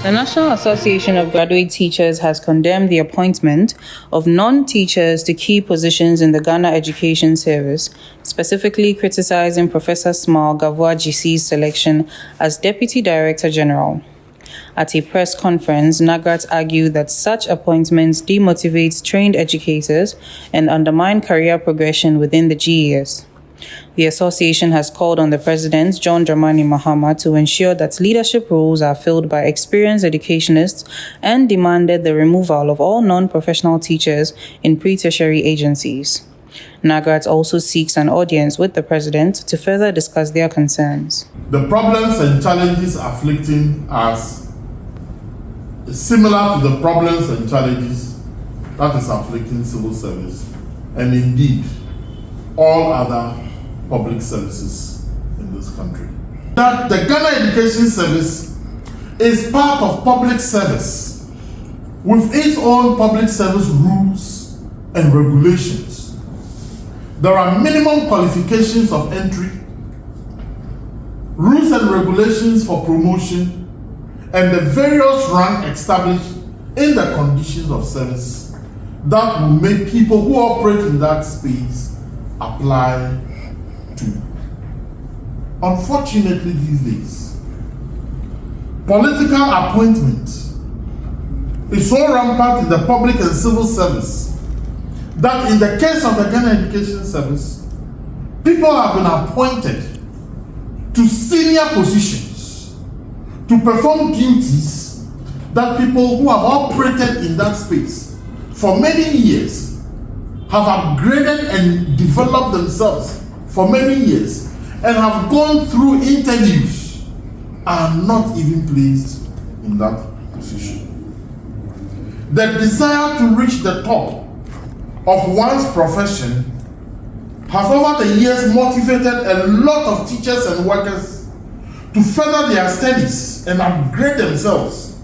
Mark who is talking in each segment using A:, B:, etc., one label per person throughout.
A: The National Association of Graduate Teachers has condemned the appointment of non-teachers to key positions in the Ghana Education Service, specifically criticizing Professor Small Gavoa-Gisi's selection as Deputy Director General. At a press conference, NAGRAT argued that such appointments demotivate trained educators and undermine career progression within the GES. The association has called on the President, John Dramani Mahama, to ensure that leadership roles are filled by experienced educationists and demanded the removal of all non-professional teachers in pre-tertiary agencies. NAGRAT also seeks an audience with the President to further discuss their concerns.
B: The problems and challenges afflicting us is similar to the problems and challenges that is afflicting civil service and indeed all other public services in this country. That the Ghana Education Service is part of public service with its own public service rules and regulations. There are minimum qualifications of entry, rules and regulations for promotion, and the various ranks established in the conditions of service that will make people who operate in that space apply to. Unfortunately, these days, political appointment is so rampant in the public and civil service that in the case of the Ghana Education Service, people have been appointed to senior positions to perform duties that people who have operated in that space for many years have upgraded and developed themselves for many years and have gone through interviews are not even placed in that position. The desire to reach the top of one's profession has over the years motivated a lot of teachers and workers to further their studies and upgrade themselves.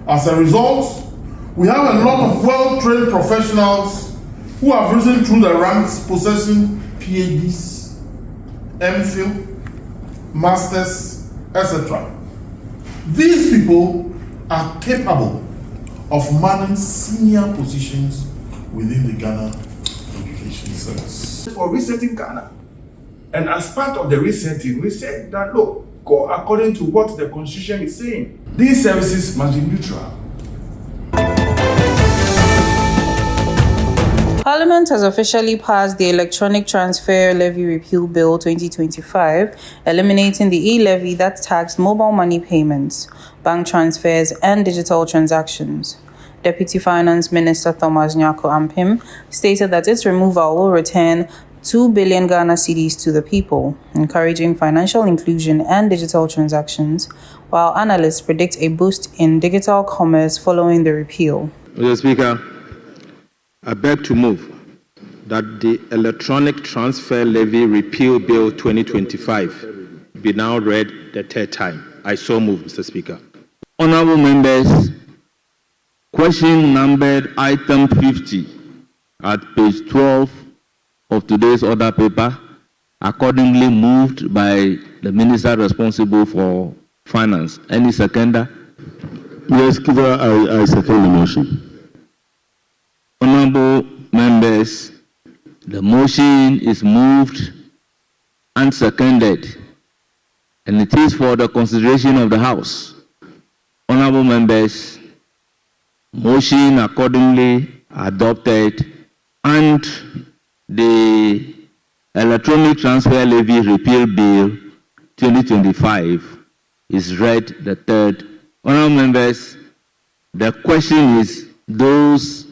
B: As a result, we have a lot of well-trained professionals who have risen through the ranks possessing PhDs, MPhil, Masters, etc. These people are capable of manning senior positions within the Ghana Education Service.
C: For resetting Ghana. And as part of the resetting, we said that, look, go according to what the Constitution is saying. These services must be neutral.
A: Parliament has officially passed the Electronic Transfer Levy Repeal Bill 2025, eliminating the e-levy that taxed mobile money payments, bank transfers, and digital transactions. Deputy Finance Minister Thomas Nyako Ampim stated that its removal will return 2 billion Ghana cedis to the people, encouraging financial inclusion and digital transactions, while analysts predict a boost in digital commerce following the repeal.
D: Mr. Speaker, I beg to move that the Electronic Transfer Levy Repeal Bill 2025 be now read the third time. I so move, Mr. Speaker.
E: Honourable members, question numbered item 50 at page 12 of today's order paper, accordingly moved by the Minister responsible for Finance. Any seconder?
F: Yes, Speaker, I second the motion.
E: Honourable members, the motion is moved and seconded, and it is for the consideration of the House. Honourable members, motion accordingly adopted, and the Electronic Transfer Levy Repeal Bill 2025 is read the third. Honourable members, the question is, those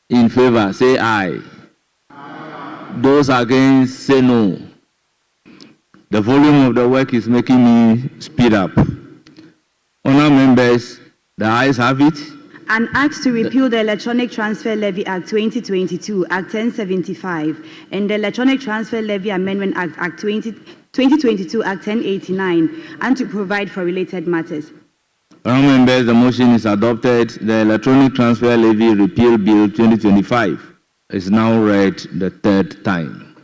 E: in favor say aye. Those against say no. The volume of the work is making me speed up. Honourable members, the ayes have it.
G: An act to repeal the Electronic Transfer Levy Act 2022, Act 1075, and the Electronic Transfer Levy Amendment Act 2022, Act 1089, and to provide for related matters.
E: Honourable members, the motion is adopted. The Electronic Transfer Levy Repeal Bill 2025 is now read the third time.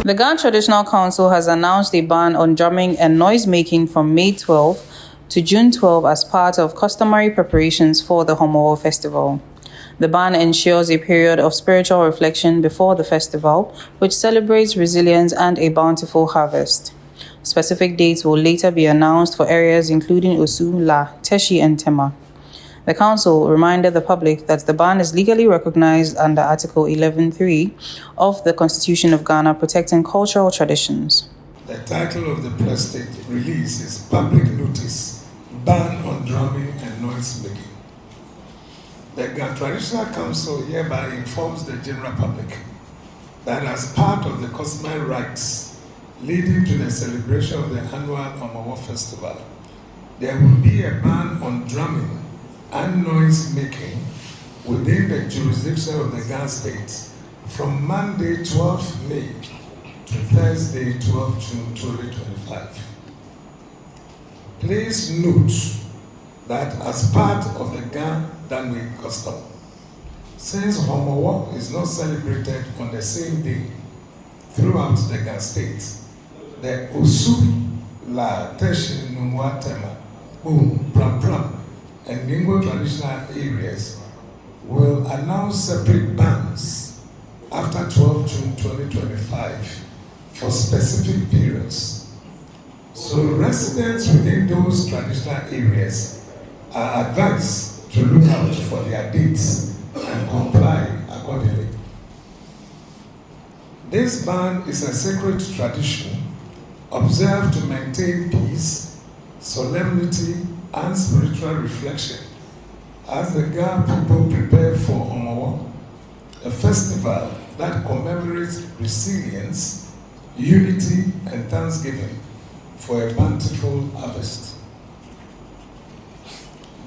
A: The Ghana Traditional Council has announced a ban on drumming and noise-making from May 12 to June 12 as part of customary preparations for the Homowo Festival. The ban ensures a period of spiritual reflection before the festival, which celebrates resilience and a bountiful harvest. Specific dates will later be announced for areas including Osu, La, Teshi, and Tema. The Council reminded the public that the ban is legally recognized under Article 11.3 of the Constitution of Ghana, protecting cultural traditions.
H: The title of the press release is Public Notice, Ban on Drumming and Noise Making. The Ghana Traditional Council hereby informs the general public that as part of the customary rites leading to the celebration of the annual Homowo Festival, there will be a ban on drumming and noise making within the jurisdiction of the Ghana State from Monday 12 May to Thursday 12 June 2025. Please note that as part of the Ghana Danwe custom, since Homowo is not celebrated on the same day throughout the Ghana State, the Osu, La, Teshi, Numwa, Tema, Boom, Pram Pram, and Ningo traditional areas will announce separate bans after 12 June 2025 for specific periods. So residents within those traditional areas are advised to look out for their dates and comply accordingly. This ban is a sacred tradition observed to maintain peace, solemnity, and spiritual reflection as the Ghana people prepare for Homowo, a festival that commemorates resilience, unity, and thanksgiving for a bountiful harvest.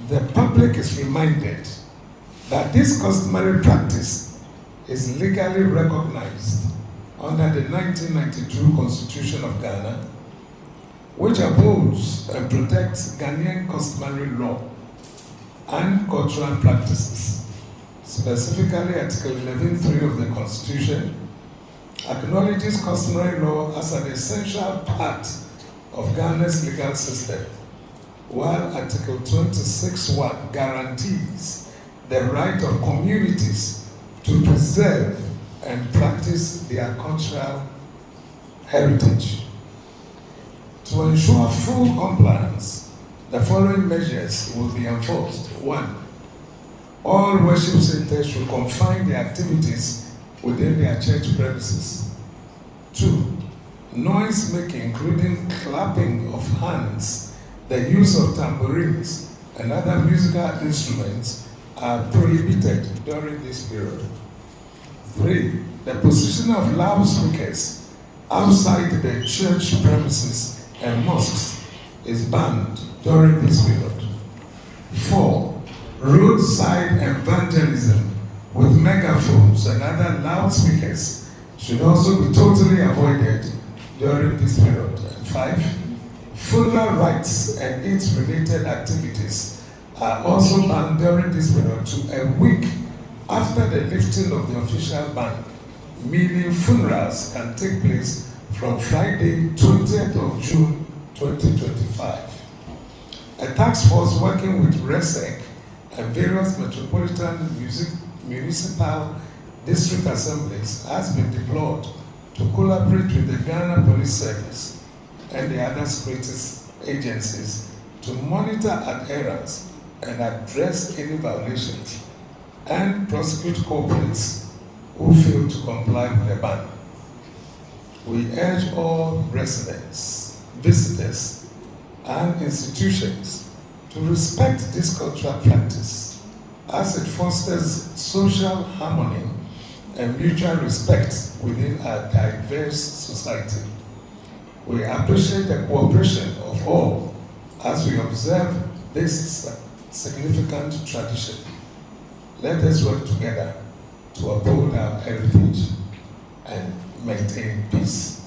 H: The public is reminded that this customary practice is legally recognized under the 1992 Constitution of Ghana, which upholds and protects Ghanaian customary law and cultural practices. Specifically, Article 11.3 of the Constitution acknowledges customary law as an essential part of Ghana's legal system, while Article 26.1 guarantees the right of communities to preserve and practice their cultural heritage. To ensure full compliance, the following measures will be enforced. 1. All worship centers should confine their activities within their church premises. 2. Noise making, including clapping of hands, the use of tambourines, and other musical instruments are prohibited during this period. 3. The position of loudspeakers outside the church premises and mosques is banned during this period. 4. Roadside evangelism with megaphones and other loudspeakers should also be totally avoided during this period. And 5. Funeral rites and its related activities are also banned during this period to a week after the lifting of the official ban, meaning funerals can take place from Friday, 20th of June, 2025. A task force working with RESEC and various metropolitan municipal district assemblies has been deployed to collaborate with the Ghana Police Service and the other security agencies to monitor adherence and address any violations and prosecute culprits who fail to comply with the ban. We urge all residents, visitors, and institutions to respect this cultural practice as it fosters social harmony and mutual respect within a diverse society. We appreciate the cooperation of all as we observe this significant tradition. Let us work together to uphold our heritage and maintain peace.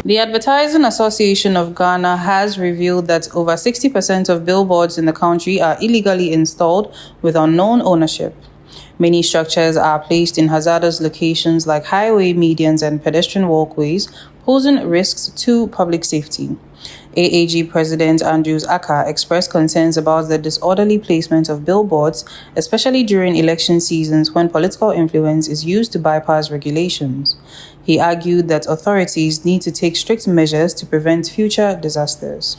A: The Advertising Association of Ghana has revealed that over 60% of billboards in the country are illegally installed with unknown ownership. Many structures are placed in hazardous locations like highway medians and pedestrian walkways, posing risks to public safety. AAG President Andrews Aka expressed concerns about the disorderly placement of billboards, especially during election seasons when political influence is used to bypass regulations. He argued that authorities need to take strict measures to prevent future disasters.